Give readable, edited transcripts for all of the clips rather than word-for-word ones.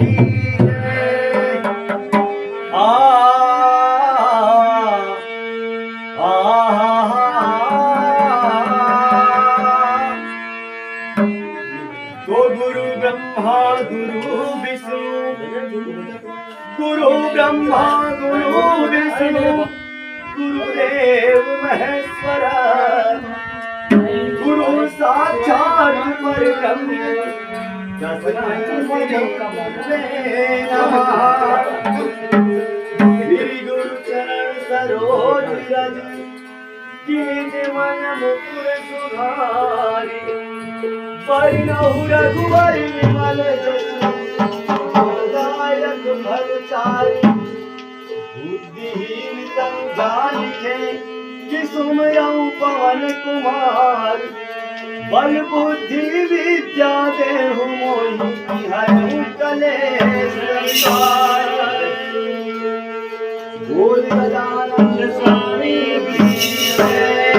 की जय। आ तो गुरु ब्रह्मा गुरु विष्णु, गुरु ब्रह्मा गुरु विष्णु, गुरुदेव महेश्वर, गुरु साक्षात परब्रह्म तस्मै नमः। श्री गुरु चरण सरोज रज, कीन मन मुकुर सुधारि, परिणहु रघुवर विमल जसु, दायक फल चारि। बुद्धिहीन तनु जानिके, कि सुमिरौं पवन कुमार। बल बुद्धि विद्या देहु मोहि, हरहु कलेश विकार। बोल गजानन स्वामी की जय।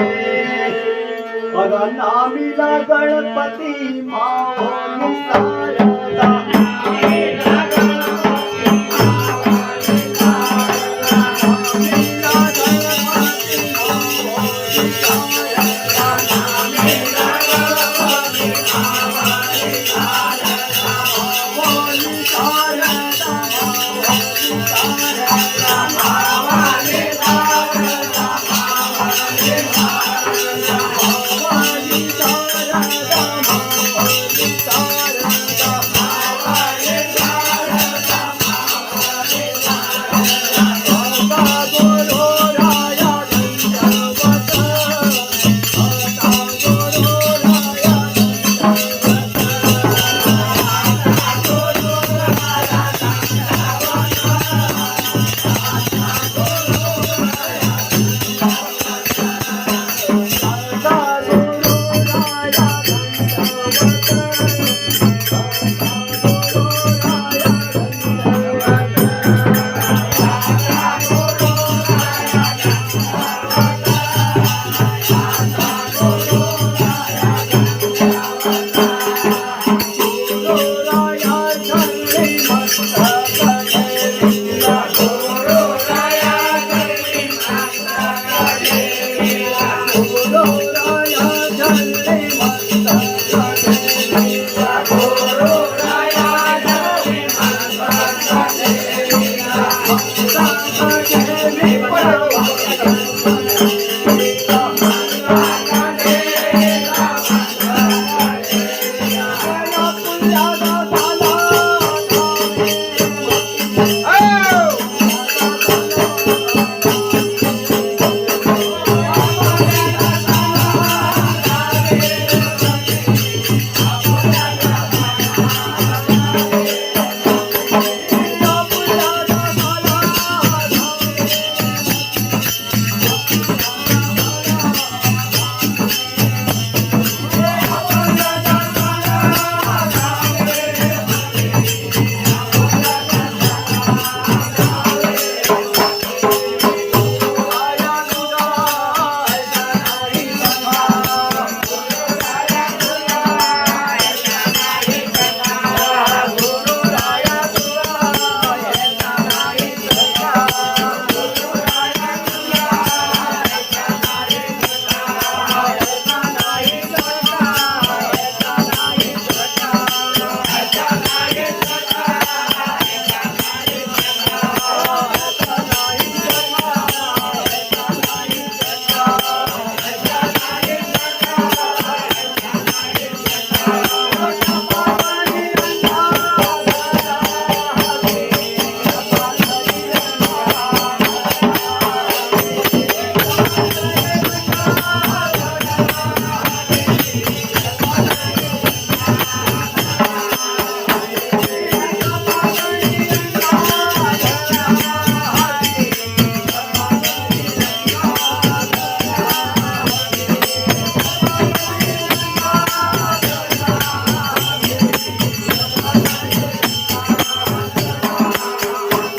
अगर ना मिला गणपति मां शारदा, Hare